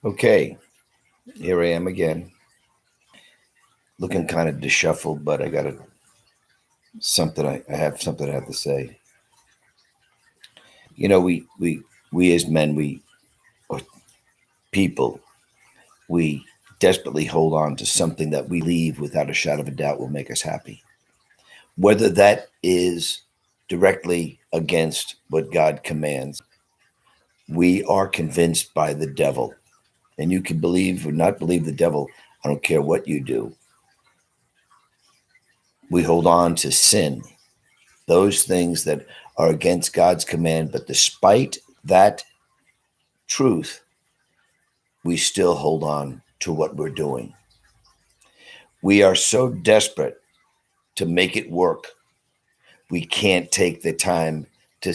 Okay, here I am again, looking kind of disheveled, but I got something. I have something I have to say. You know, we as men, we or people, we desperately hold on to something that we leave without a shadow of a doubt will make us happy. Whether that is directly against what God commands, we are convinced by the devil, and you can believe or not believe the devil. I don't care what you do. We hold on to sin, those things that are against God's command. But despite that truth, we still hold on to what we're doing. We are so desperate to make it work, we can't take the time to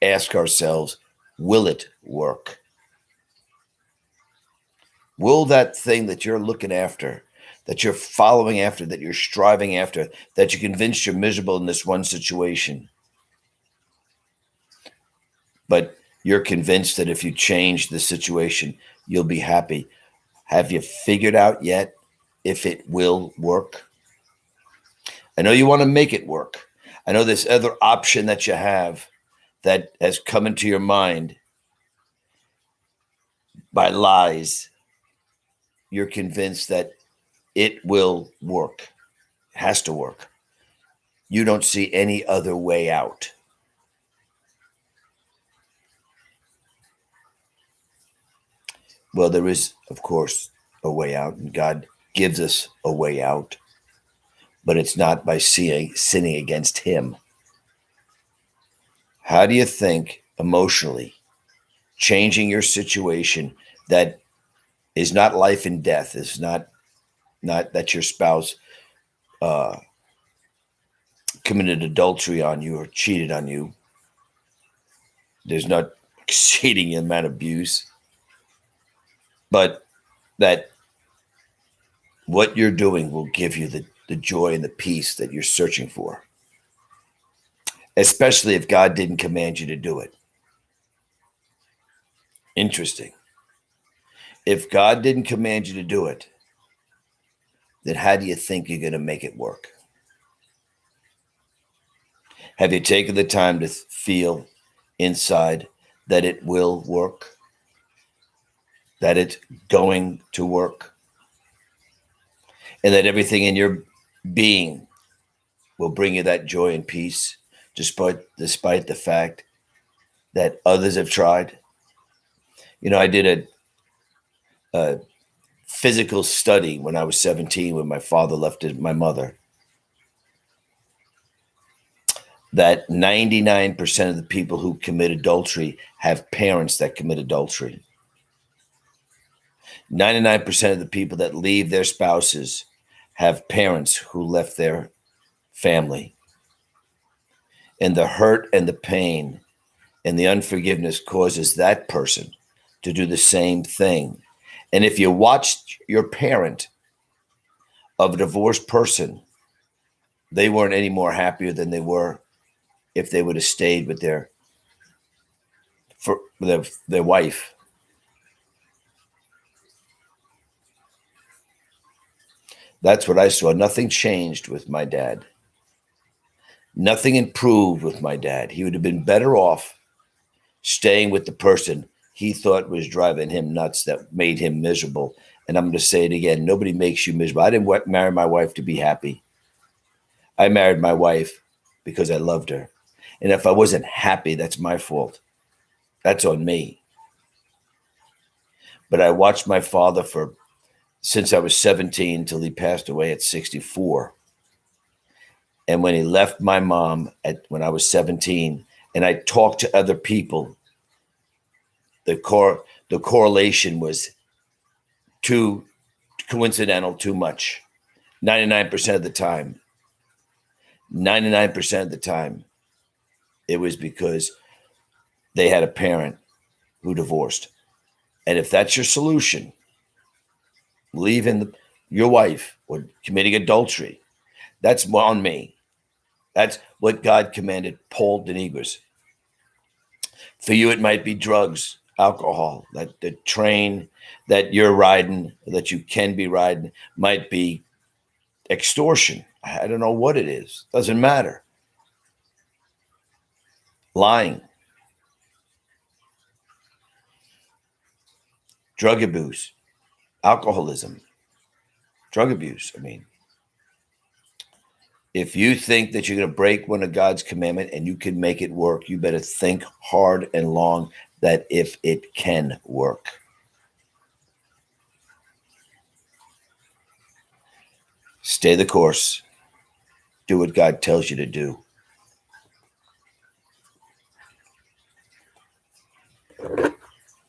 ask ourselves, will it work? Will that thing that you're looking after, that you're following after, that you're striving after, that you're convinced you're miserable in this one situation, but you're convinced that if you change the situation, you'll be happy. Have you figured out yet if it will work? I know you want to make it work. I know this other option that you have that has come into your mind by lies. You're convinced that it will work. It has to work. You don't see any other way out. Well, there is, of course, a way out, and God gives us a way out, but it's not by sinning against Him. How do you think emotionally changing your situation that is not life and death, is not that your spouse uh, committed adultery on you or cheated on you? There's not exceeding amount of abuse, but that what you're doing will give you the joy and the peace that you're searching for, especially if God didn't command you to do it. Interesting. If God didn't command you to do it, then how do you think you're going to make it work? Have you taken the time to feel inside that it will work? That it's going to work? And that everything in your being will bring you that joy and peace, despite the fact that others have tried? You know, I did a physical study when I was 17, when my father left my mother, that 99% of the people who commit adultery have parents that commit adultery. 99% of the people that leave their spouses have parents who left their family. And the hurt and the pain and the unforgiveness causes that person to do the same thing. And if you watched your parent of a divorced person, they weren't any more happier than they were if they would have stayed with their wife. That's what I saw. Nothing changed with my dad. Nothing improved with my dad. He would have been better off staying with the person he thought was driving him nuts, that made him miserable. And I'm going to say it again. Nobody makes you miserable. I didn't marry my wife to be happy. I married my wife because I loved her. And if I wasn't happy, that's my fault. That's on me. But I watched my father since I was 17 till he passed away at 64. And when he left my mom when I was 17, and I talked to other people, the correlation was too coincidental, too much. 99% of the time. 99% of the time, it was because they had a parent who divorced. And if that's your solution, leaving your wife or committing adultery, that's on me. That's what God commanded Paul Denigris. For you, it might be drugs. Alcohol, that the train that you're riding, that you can be riding, might be extortion. I don't know what it is. Doesn't matter. Lying, drug abuse, alcoholism, drug abuse. I mean, if you think that you're going to break one of God's commandment and you can make it work, you better think hard and long that if it can work. Stay the course. Do what God tells you to do.